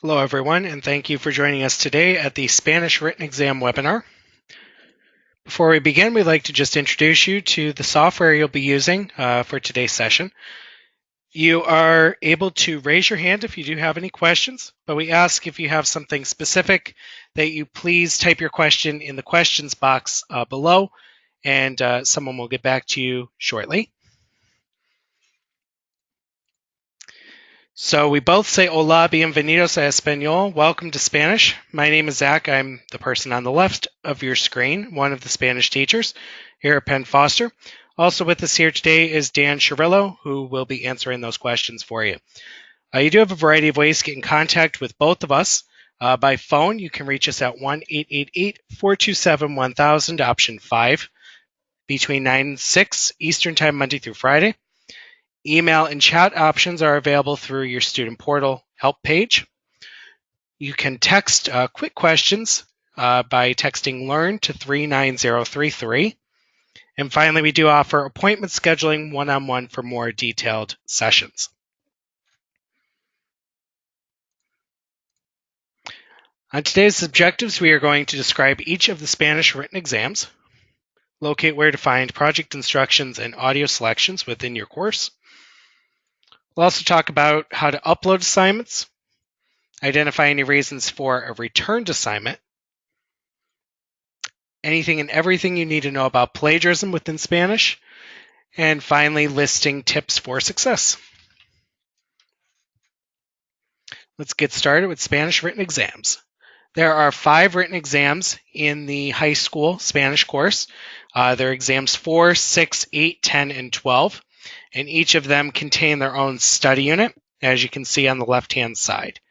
Hello everyone, and thank you for joining us today at the Spanish Written Exam webinar. Before we begin, we'd like to just introduce you to the software you'll be using for today's session. You are able to raise your hand if you do have any questions, but we ask if you have something specific that you please type your question in the questions box below, and someone will get back to you shortly. So we both say hola, bienvenidos a español, welcome to Spanish. My name is Zach. I'm the person on the left of your screen, one of the Spanish teachers here at Penn Foster. Also with us here today is Dan Chirillo, who will be answering those questions for you. You do have a variety of ways to get in contact with both of us. By phone, you can reach us at 1-888-427-1000, option 5, between 9 and 6 Eastern Time, Monday through Friday. Email and chat options are available through your student portal help page. You can text quick questions by texting LEARN to 39033. And finally, we do offer appointment scheduling one-on-one for more detailed sessions. On today's objectives, we are going to describe each of the Spanish written exams, locate where to find project instructions and audio selections within your course. We'll also talk about how to upload assignments, identify any reasons for a returned assignment, anything and everything you need to know about plagiarism within Spanish, and finally, listing tips for success. Let's get started with Spanish written exams. There are 5 written exams in the high school Spanish course. They're exams 4, 6, 8, 10, and 12. And each of them contain their own study unit, as you can see on the left-hand side.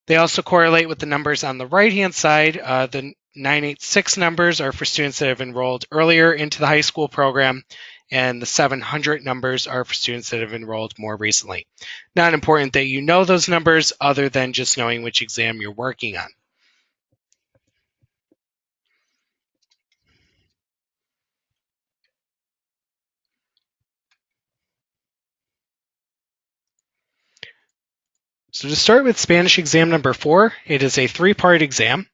They also correlate with the numbers on the right-hand side. The 986 numbers are for students that have enrolled earlier into the high school program, and the 700 numbers are for students that have enrolled more recently. Not important that you know those numbers other than just knowing which exam you're working on. So to start with Spanish exam number 4, it is a 3-part exam.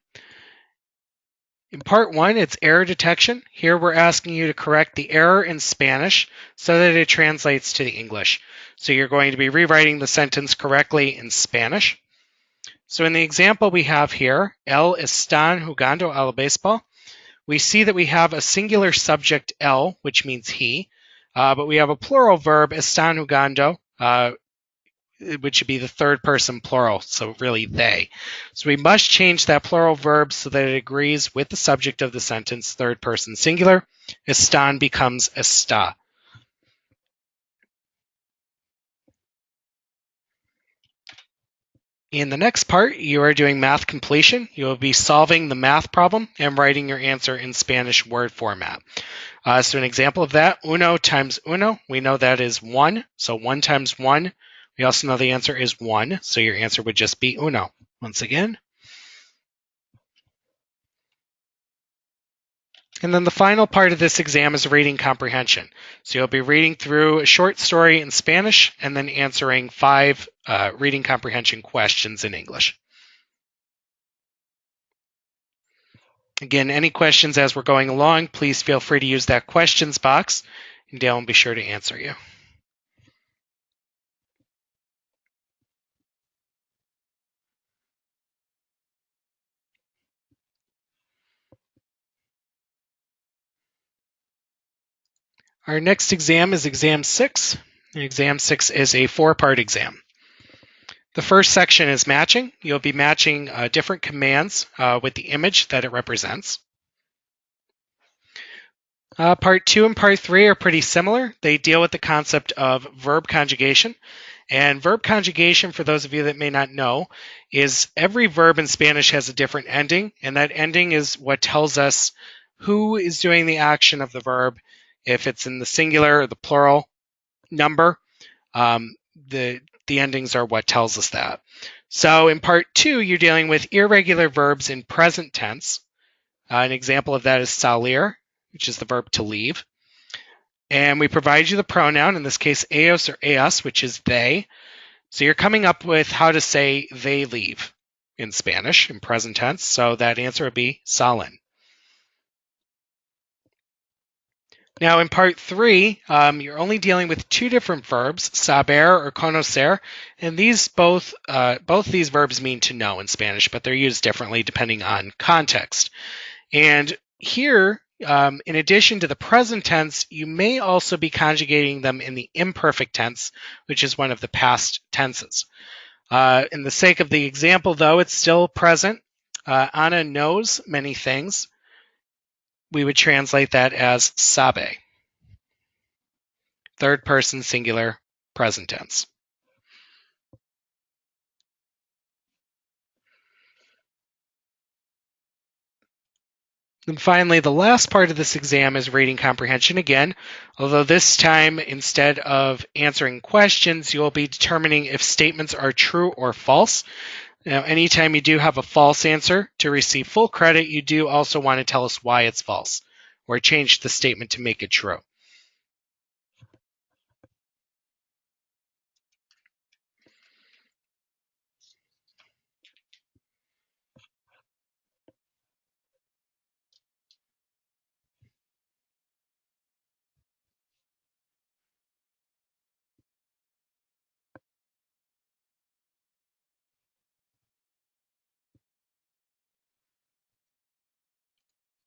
In part 1, it's error detection. Here we're asking you to correct the error in Spanish so that it translates to the English. So you're going to be rewriting the sentence correctly in Spanish. So in the example we have here, él están jugando al béisbol, we see that we have a singular subject él, which means he, but we have a plural verb, están jugando, which should be the third person plural, so really they. So we must change that plural verb so that it agrees with the subject of the sentence, third person singular. Están becomes está. In the next part, you are doing math completion. You will be solving the math problem and writing your answer in Spanish word format. So an example of that, uno times uno, we know that is 1. So 1 times 1. We also know the answer is 1, so your answer would just be uno. Once again. And then the final part of this exam is reading comprehension. So you'll be reading through a short story in Spanish and then answering 5 reading comprehension questions in English. Again, any questions as we're going along, please feel free to use that questions box, and Dale will be sure to answer you. Our next exam is exam 6. Exam 6 is a 4-part exam. The first section is matching. You'll be matching different commands with the image that it represents. Part 2 and Part 3 are pretty similar. They deal with the concept of verb conjugation. And verb conjugation, for those of you that may not know, is every verb in Spanish has a different ending, and that ending is what tells us who is doing the action of the verb. If it's in the singular or the plural number, the endings are what tells us that. So in Part 2, you're dealing with irregular verbs in present tense. An example of that is salir, which is the verb to leave. And we provide you the pronoun, in this case, ellos or ellas, which is they. So you're coming up with how to say they leave in Spanish in present tense. So that answer would be salen. Now in part 3, you're only dealing with two different verbs, saber or conocer, and these both these verbs mean to know in Spanish, but they're used differently depending on context. And here, in addition to the present tense, you may also be conjugating them in the imperfect tense, which is one of the past tenses. In the sake of the example, though, it's still present. Anna knows many things. We would translate that as sabe. Third person singular, present tense. And finally, the last part of this exam is reading comprehension again, although this time, instead of answering questions, you'll be determining if statements are true or false. Now, anytime you do have a false answer, to receive full credit, you do also want to tell us why it's false, or change the statement to make it true.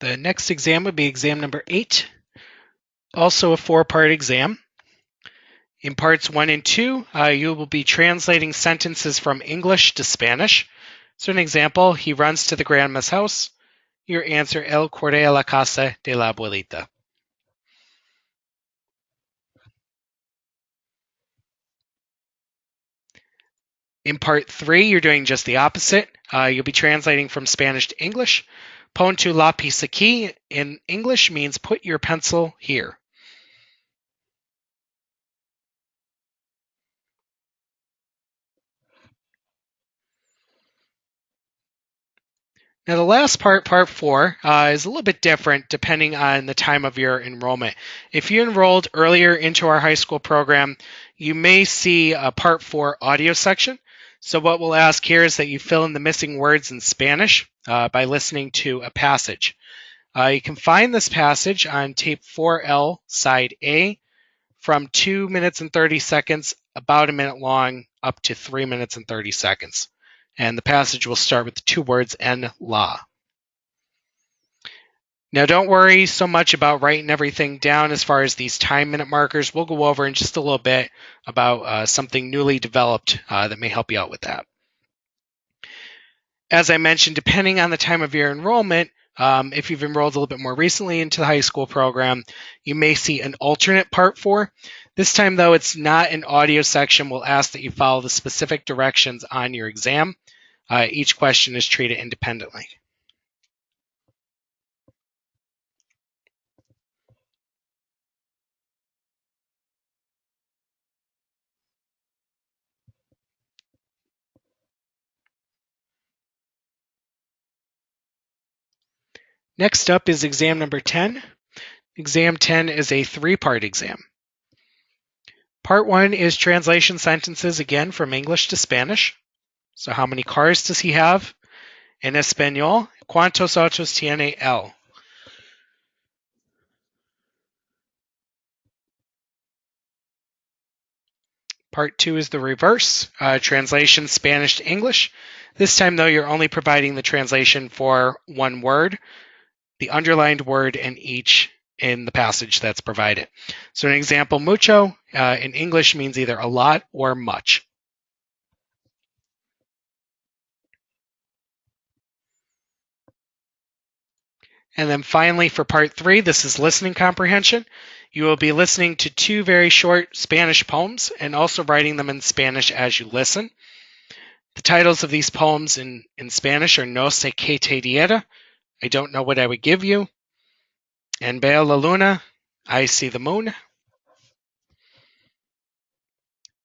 The next exam would be exam number 8, also a 4-part exam. In parts 1 and 2, you will be translating sentences from English to Spanish. So an example, he runs to the grandma's house. Your answer, él corre a la casa de la abuelita. In part 3, you're doing just the opposite. You'll be translating from Spanish to English. Pon tu lápiz aquí in English means put your pencil here. Now, the last part, part 4, is a little bit different depending on the time of your enrollment. If you enrolled earlier into our high school program, you may see a part 4 audio section. So what we'll ask here is that you fill in the missing words in Spanish by listening to a passage. You can find this passage on tape 4L, side A, from 2 minutes and 30 seconds, about a minute long, up to 3 minutes and 30 seconds. And the passage will start with the two words en la. Now, don't worry so much about writing everything down as far as these time minute markers. We'll go over in just a little bit about something newly developed that may help you out with that. As I mentioned, depending on the time of your enrollment, if you've enrolled a little bit more recently into the high school program, you may see an alternate part 4. This time, though, it's not an audio section. We'll ask that you follow the specific directions on your exam. Each question is treated independently. Next up is exam number 10. Exam 10 is a 3-part exam. Part 1 is translation sentences, again, from English to Spanish. So how many cars does he have? En español, ¿cuántos autos tiene él? Part 2 is the reverse, translation Spanish to English. This time, though, you're only providing the translation for one word, the underlined word in the passage that's provided. So an example, mucho, in English means either a lot or much. And then finally, for part 3, this is listening comprehension. You will be listening to 2 very short Spanish poems and also writing them in Spanish as you listen. The titles of these poems in Spanish are No sé qué te diera, I don't know what I would give you, and Veo la luna, I see the moon.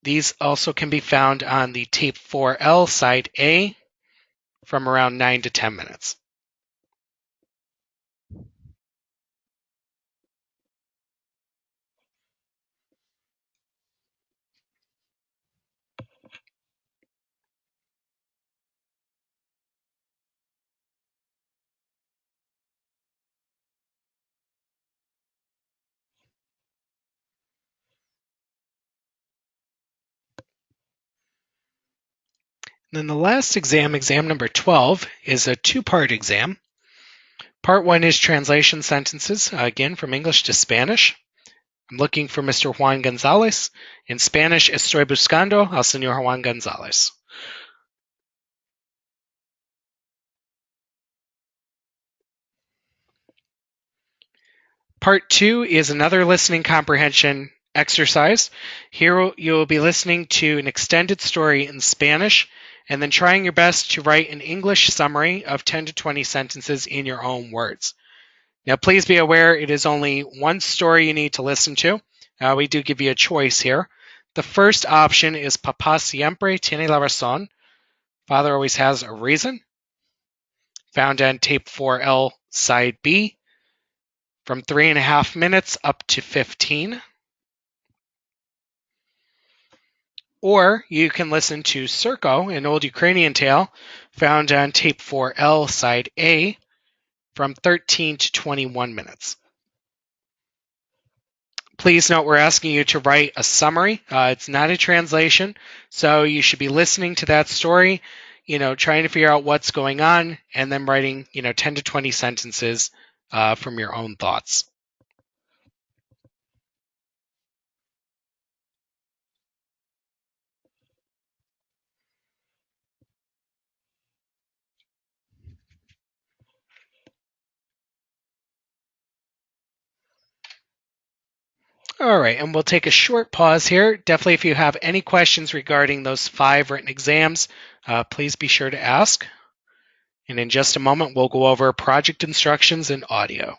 These also can be found on the tape 4L, side A, from around 9 to 10 minutes. Then the last exam, exam number 12, is a two-part exam. Part 1 is translation sentences, again from English to Spanish. I'm looking for Mr. Juan Gonzalez. In Spanish, estoy buscando al señor Juan Gonzalez. Part 2 is another listening comprehension exercise. Here you will be listening to an extended story in Spanish and then trying your best to write an English summary of 10 to 20 sentences in your own words. Now, please be aware it is only one story you need to listen to. We do give you a choice here. The first option is Papá siempre tiene la razón. Father always has a reason. Found on tape 4L, side B, from 3.5 minutes up to 15. Or you can listen to Circo, an old Ukrainian tale, found on tape 4L, side A, from 13 to 21 minutes. Please note we're asking you to write a summary. It's not a translation, so you should be listening to that story, trying to figure out what's going on, and then writing, 10 to 20 sentences from your own thoughts. All right, and we'll take a short pause here. Definitely, if you have any questions regarding those 5 written exams, please be sure to ask. And in just a moment, we'll go over project instructions and audio.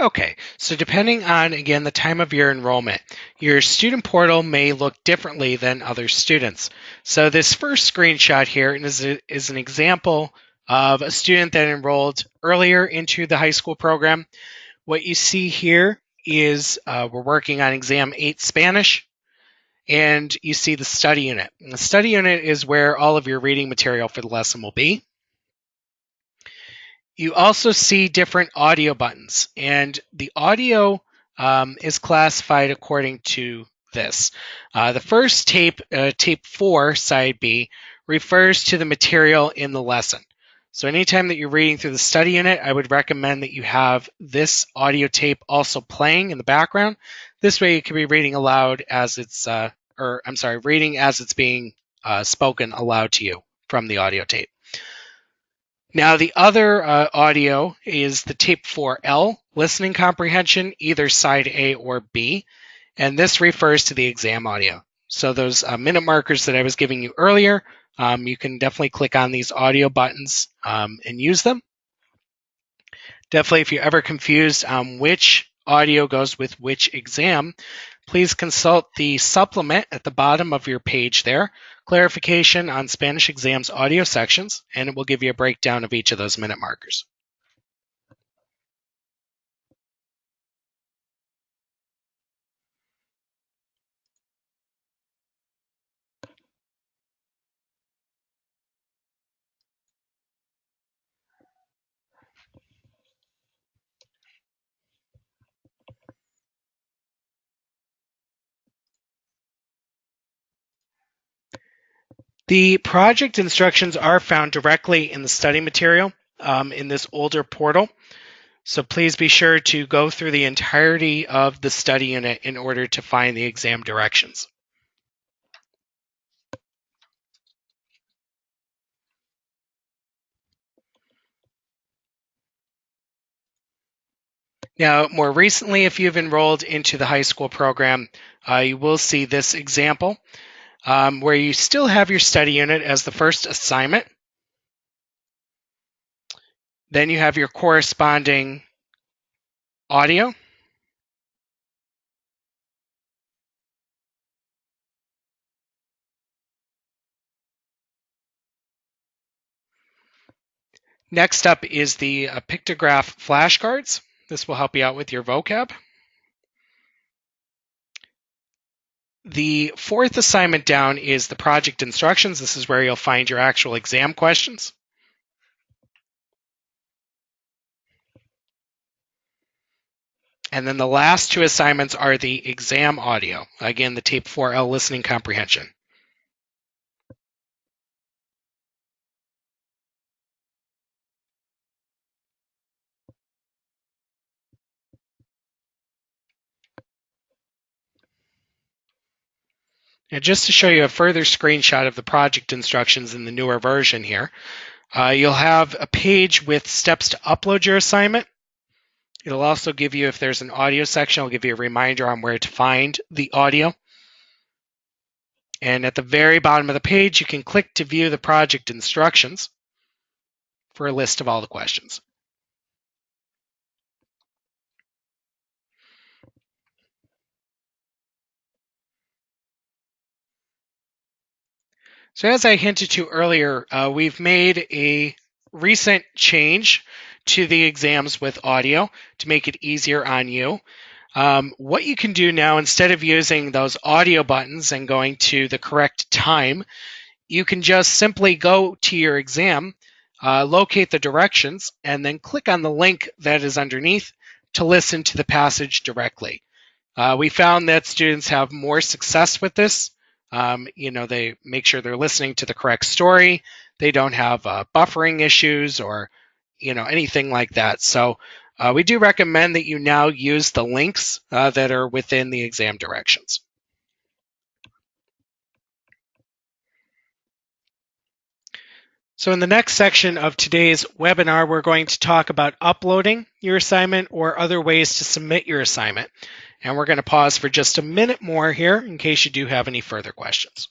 Okay, so depending on, again, the time of your enrollment, your student portal may look differently than other students. So this first screenshot here is an example of a student that enrolled earlier into the high school program. What you see here is we're working on exam 8 Spanish, and you see the study unit. And the study unit is where all of your reading material for the lesson will be. You also see different audio buttons, and the audio is classified according to this. The first tape, tape 4, side B, refers to the material in the lesson. So anytime that you're reading through the study unit, I would recommend that you have this audio tape also playing in the background. This way you can be reading aloud as it's, reading as it's being spoken aloud to you from the audio tape. Now, the other audio is the tape 4L, listening comprehension, either side A or B, and this refers to the exam audio. So those minute markers that I was giving you earlier, you can definitely click on these audio buttons and use them. Definitely, if you're ever confused on which audio goes with which exam, please consult the supplement at the bottom of your page there, clarification on Spanish exams audio sections, and it will give you a breakdown of each of those minute markers. The project instructions are found directly in the study material in this older portal. So please be sure to go through the entirety of the study unit in order to find the exam directions. Now, more recently, if you've enrolled into the high school program, you will see this example where you still have your study unit as the first assignment. Then you have your corresponding audio. Next up is the pictograph flashcards. This will help you out with your vocab. The fourth assignment down is the project instructions. This is where you'll find your actual exam questions. And then the last two assignments are the exam audio. Again, the tape 4L listening comprehension. Now, just to show you a further screenshot of the project instructions in the newer version here, you'll have a page with steps to upload your assignment. It'll also give you, if there's an audio section, it'll give you a reminder on where to find the audio. And at the very bottom of the page, you can click to view the project instructions for a list of all the questions. So as I hinted to earlier, we've made a recent change to the exams with audio to make it easier on you. What you can do now, instead of using those audio buttons and going to the correct time, you can just simply go to your exam, locate the directions, and then click on the link that is underneath to listen to the passage directly. We found that students have more success with this. They make sure they're listening to the correct story. They don't have buffering issues or, anything like that. So we do recommend that you now use the links that are within the exam directions. So in the next section of today's webinar, we're going to talk about uploading your assignment or other ways to submit your assignment. And we're going to pause for just a minute more here in case you do have any further questions.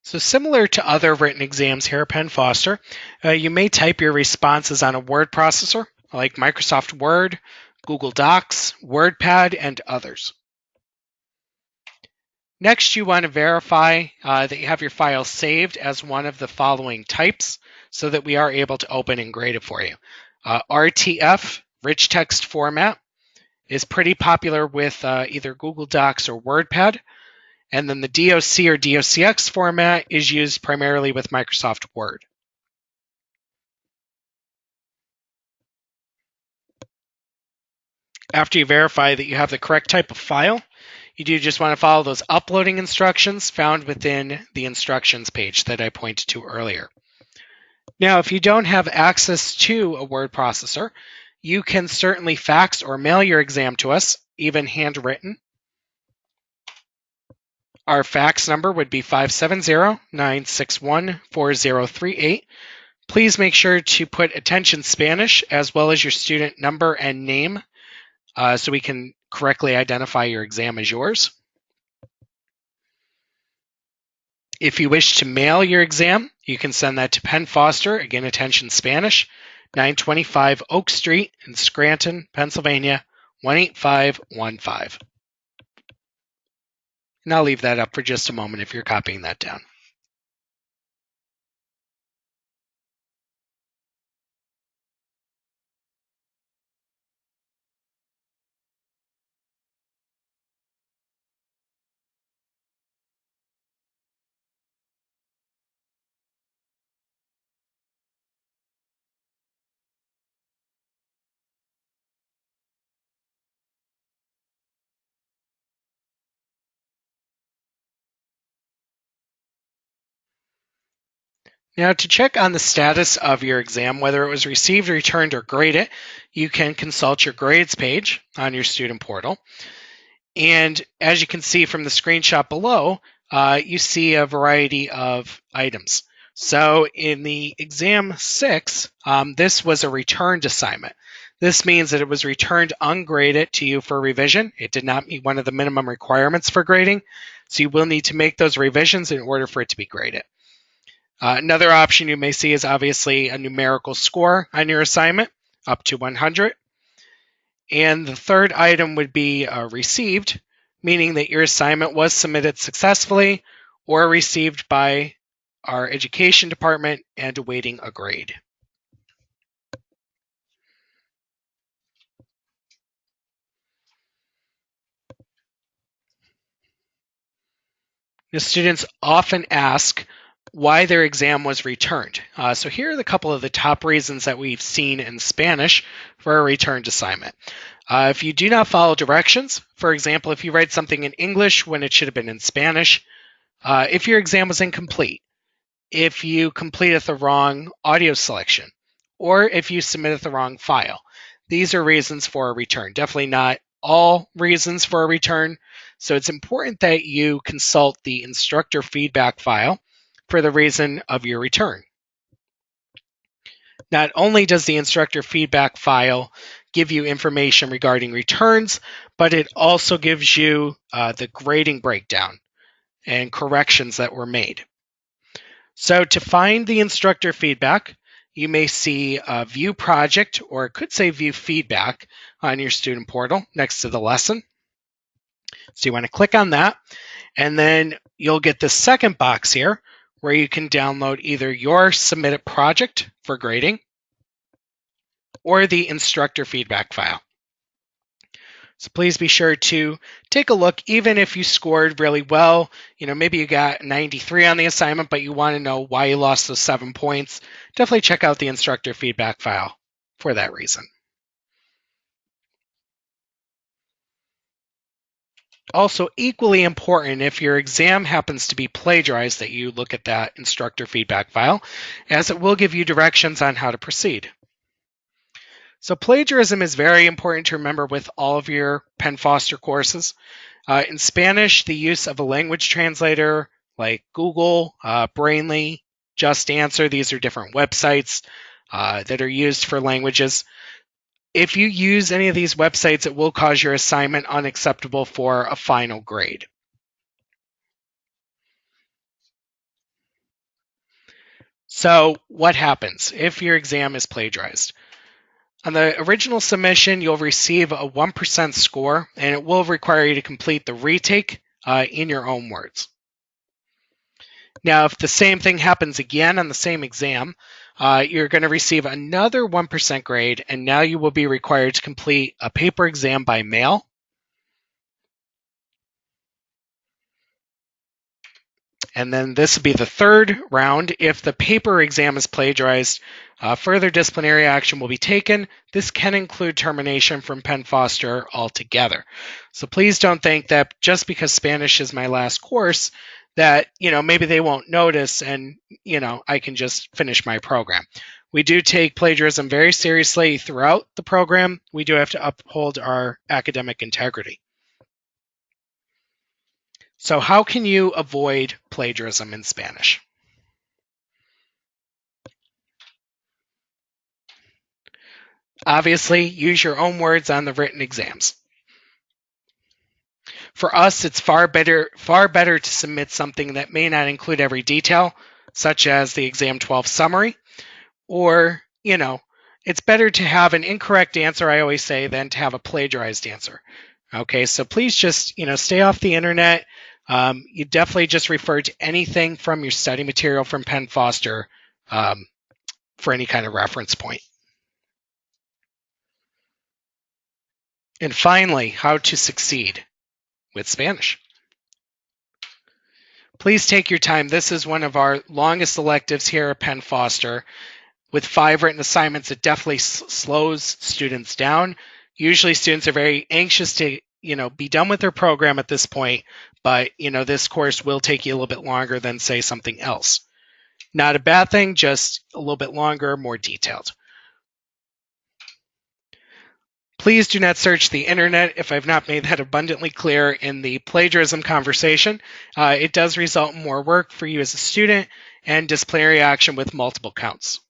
So similar to other written exams here at Penn Foster, you may type your responses on a word processor like Microsoft Word, Google Docs, WordPad, and others. Next, you want to verify that you have your file saved as one of the following types so that we are able to open and grade it for you. RTF, rich text format, is pretty popular with either Google Docs or WordPad. And then the DOC or DOCX format is used primarily with Microsoft Word. After you verify that you have the correct type of file, you do just want to follow those uploading instructions found within the instructions page that I pointed to earlier. Now, if you don't have access to a word processor, you can certainly fax or mail your exam to us, even handwritten. Our fax number would be 570-961-4038. Please make sure to put attention Spanish as well as your student number and name so we can correctly identify your exam as yours. If you wish to mail your exam, you can send that to Penn Foster, again, attention Spanish, 925 Oak Street in Scranton, Pennsylvania, 18515. And I'll leave that up for just a moment if you're copying that down. Now, to check on the status of your exam, whether it was received, returned, or graded, you can consult your grades page on your student portal. And as you can see from the screenshot below, you see a variety of items. So in the exam 6, this was a returned assignment. This means that it was returned ungraded to you for revision. It did not meet one of the minimum requirements for grading, so you will need to make those revisions in order for it to be graded. Another option you may see is obviously a numerical score on your assignment, up to 100. And the third item would be received, meaning that your assignment was submitted successfully or received by our education department and awaiting a grade. Now, students often ask why their exam was returned. So here are a couple of the top reasons that we've seen in Spanish for a returned assignment. If you do not follow directions, for example, if you write something in English when it should have been in Spanish, if your exam was incomplete, if you completed the wrong audio selection, or if you submitted the wrong file. These are reasons for a return. Definitely not all reasons for a return. So it's important that you consult the instructor feedback file for the reason of your return. Not only does the instructor feedback file give you information regarding returns, but it also gives you the grading breakdown and corrections that were made. So to find the instructor feedback, you may see View Project, or it could say View Feedback on your student portal next to the lesson. So you want to click on that, and then you'll get the second box here where you can download either your submitted project for grading or the instructor feedback file. So please be sure to take a look, even if you scored really well. Maybe you got 93 on the assignment, but you want to know why you lost those 7 points. Definitely check out the instructor feedback file for that reason. Also, equally important, if your exam happens to be plagiarized, that you look at that instructor feedback file, as it will give you directions on how to proceed. So plagiarism is very important to remember with all of your Penn Foster courses. In Spanish, the use of a language translator like Google, Brainly, Just Answer, these are different websites that are used for languages. If you use any of these websites, it will cause your assignment unacceptable for a final grade. So what happens if your exam is plagiarized? On the original submission, you'll receive a 1% score, and it will require you to complete the retake in your own words. Now, if the same thing happens again on the same exam, you're going to receive another 1% grade, and now you will be required to complete a paper exam by mail. And then this will be the third round. If the paper exam is plagiarized, further disciplinary action will be taken. This can include termination from Penn Foster altogether. So please don't think that just because Spanish is my last course, that maybe they won't notice and I can just finish my program. We do take plagiarism very seriously throughout the program. We do have to uphold our academic integrity. So how can you avoid plagiarism in Spanish? Obviously, use your own words on the written exams. For us, it's far better to submit something that may not include every detail, such as the exam 12 summary, or, it's better to have an incorrect answer, I always say, than to have a plagiarized answer. Okay, so please just, stay off the internet. You definitely just refer to anything from your study material from Penn Foster for any kind of reference point. And finally, how to succeed with Spanish. Please take your time. This is one of our longest electives here at Penn Foster. With 5 written assignments, it definitely slows students down. Usually students are very anxious to be done with their program at this point, but this course will take you a little bit longer than, say, something else. Not a bad thing, just a little bit longer, more detailed. Please do not search the internet if I've not made that abundantly clear in the plagiarism conversation. It does result in more work for you as a student and disciplinary action with multiple counts.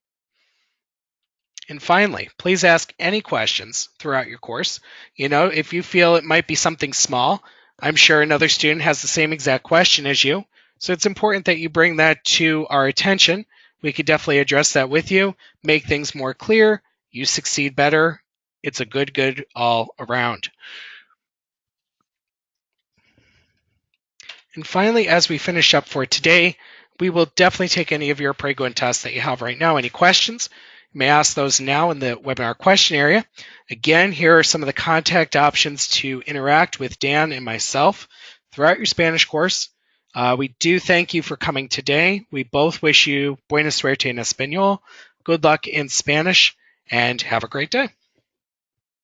And finally, please ask any questions throughout your course. If you feel it might be something small, I'm sure another student has the same exact question as you. So it's important that you bring that to our attention. We could definitely address that with you, make things more clear, you succeed better. It's a good all around. And finally, as we finish up for today, we will definitely take any of your Prego and tests that you have right now. Any questions? You may ask those now in the webinar question area. Again, here are some of the contact options to interact with Dan and myself throughout your Spanish course. We do thank you for coming today. We both wish you buena suerte en español, good luck in Spanish, and have a great day.